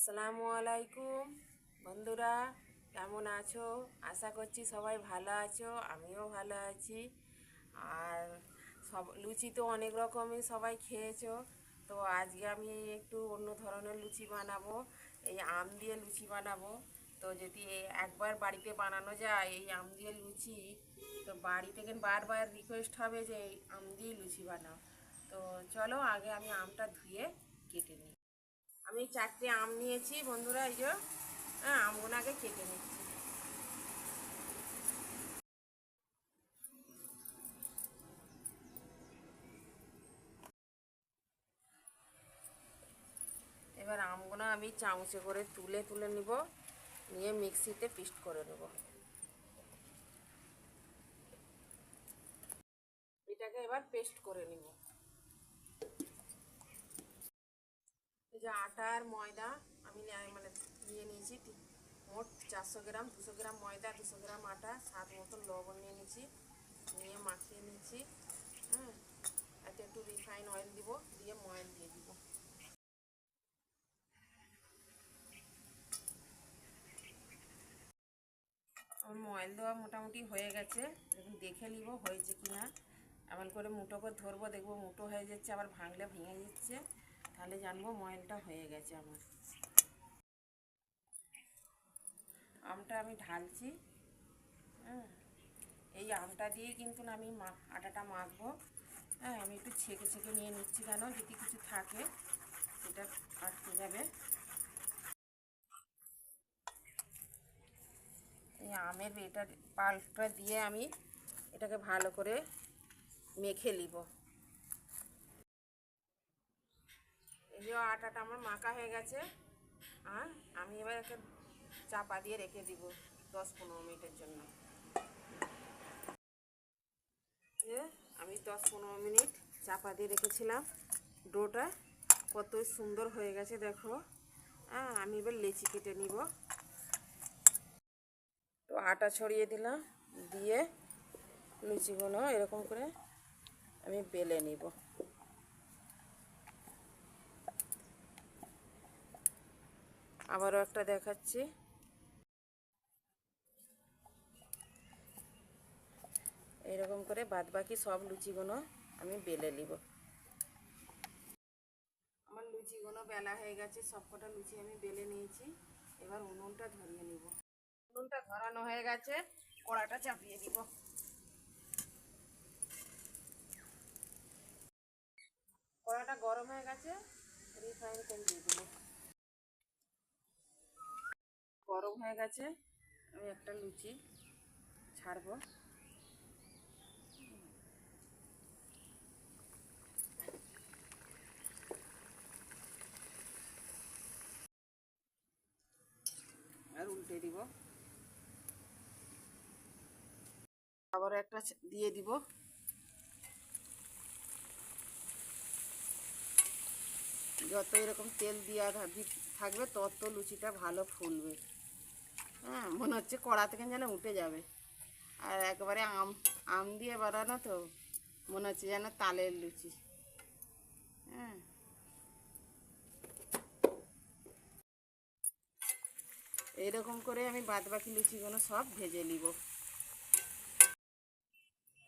আসসালামু আলাইকুম বন্ধুরা, কেমন আছো? আশা করছি সবাই ভালো আছো, আমিও ভালো আছি। আর সব লুচি তো অনেক রকমই সবাই খেয়েছো, তো আজকে আমি একটু অন্য ধরনের লুচি বানাবো। এই আম দিয়ে লুচি বানাবো। তো যদি একবার বাড়িতে বানানো যায় এই আম দিয়ে লুচি, তো বাড়ি থেকে বারবার রিকোয়েস্ট হবে যে এই আম দিয়ে লুচি বানাও। তো চলো আগে আমি আমটা ধুয়ে কেটে নিই। আমি 4টে আম নিয়েছি বন্ধুরা, এই যে আমগুলো আগে কেটে নিচ্ছি। এবার আমগুলো আমি চামচে করে তুলে তুলে নিব, নিয়ে মিক্সিতে পেস্ট করে নেব। এটাকে এবার পেস্ট করে নিব। এই যে আটা আর ময়দা আমি মানে নিয়ে নিয়েছি, মোট 400 গ্রাম, 200 গ্রাম ময়দা, 200 গ্রাম আটা, স্বাদ মতন লবণ নিয়ে নিয়েছি, নিয়ে মাখিয়ে নিয়েছি। হ্যাঁ, এতে একটু রিফাইন অয়েল দিব, দিয়ে ময়ন দিয়ে দিব। আমার ময়েল দেওয়া মোটামুটি হয়ে গেছে, এখন দেখে নিব হয়েছে কি না। এমন করে মুটো করে ধরবো, দেখবো মুটো হয়ে যাচ্ছে, আবার ভাঙলে ভেঙে যাচ্ছে, তাহলে জানবো ময়েলটা হয়ে গেছে আমার। আমটা আমি ঢালছি। হ্যাঁ, এই আমটা দিয়েই কিন্তু আমি আটাটা মাখবো। হ্যাঁ, আমি একটু ছেঁকে ছেঁকে নিয়ে নিচ্ছি, কেন যদি কিছু থাকে সেটা আটকে যাবে। এই আমের এটা পাল্পটা দিয়ে আমি এটাকে ভালো করে মেখে নিব। এই যে আটাটা আমার মাখা হয়ে গেছে। আর আমি এবার একটা চাপা দিয়ে রেখে দিব 10-15 মিনিটের জন্য। আমি 10-15 মিনিট চাপা দিয়ে রেখেছিলাম। ডোটা কত সুন্দর হয়ে গেছে দেখো। হ্যাঁ, আমি এবার লেচি কেটে নিব। তো আটা ছড়িয়ে দিলাম, দিয়ে লুচিগুলো এরকম করে আমি বেলে নিব। আবারও একটা দেখাচ্ছি। এরকম করে বাদবাকি সব লুচিগুলো আমি বেলে নিব। আমার লুচিগুলো বেলা হয়ে গেছে, সবকটা লুচি আমি বেলে নিয়েছি। এবার উনুনটা ধরিয়ে নিব। উনুনটা ধরানো হয়ে গেছে, কড়াটা চাপিয়ে দিব। কড়াটা গরম হয়ে গেছে, রিফাইন তেল দিয়ে দেবো। গরম হয়ে গেছে, আমি একটা লুচি ছাড়বো। আর উল্টে দিব, আবার একটা দিয়ে দিব। যত এরকম তেল দেওয়া থাকবে তত লুচিটা ভালো ফুলবে। হ্যাঁ, মনে হচ্ছে কড়া থেকে যেন উঠে যাবে। আর একবারে আম আম দিয়ে বানানো তো মনে হচ্ছে যেন তালের লুচি। হ্যাঁ, এইরকম করে আমি বাদবাকি লুচিগুলো সব ভেজে নিব।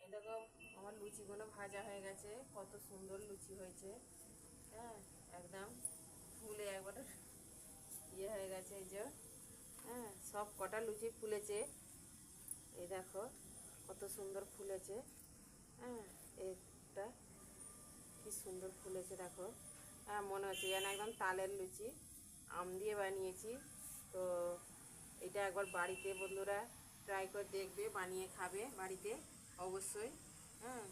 এরকম আমার লুচিগুলো ভাজা হয়ে গেছে, কত সুন্দর লুচি হয়েছে। হ্যাঁ, একদম ফুলে একবারে ইয়ে হয়ে গেছে। এই যে হ্যাঁ, সব কটা লুচি ফুলেছে, এই দেখো কত সুন্দর ফুলেছে। হ্যাঁ, এটা কি সুন্দর ফুলেছে দেখো। হ্যাঁ, মনে হচ্ছে যেন একদম তালের লুচি, আম দিয়ে বানিয়েছি। তো এটা একবার বাড়িতে বন্ধুরা ট্রাই করে দেখবে, বানিয়ে খাবে বাড়িতে অবশ্যই। হ্যাঁ,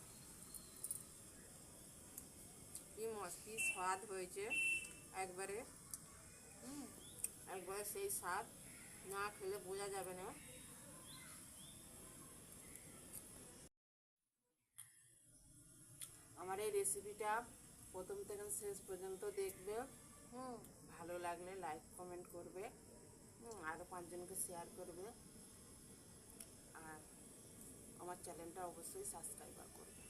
কি স্বাদ হয়েছে একবারে। একবারে সেই স্বাদ, না খেলে বোঝা যাবে না। আমার এই রেসিপিটা প্রথম থেকে শেষ পর্যন্ত দেখবে। ভালো লাগলে লাইক কমেন্ট করবে, আরও 5জনকে শেয়ার করবে, আর আমার চ্যানেলটা অবশ্যই সাবস্ক্রাইব করবে।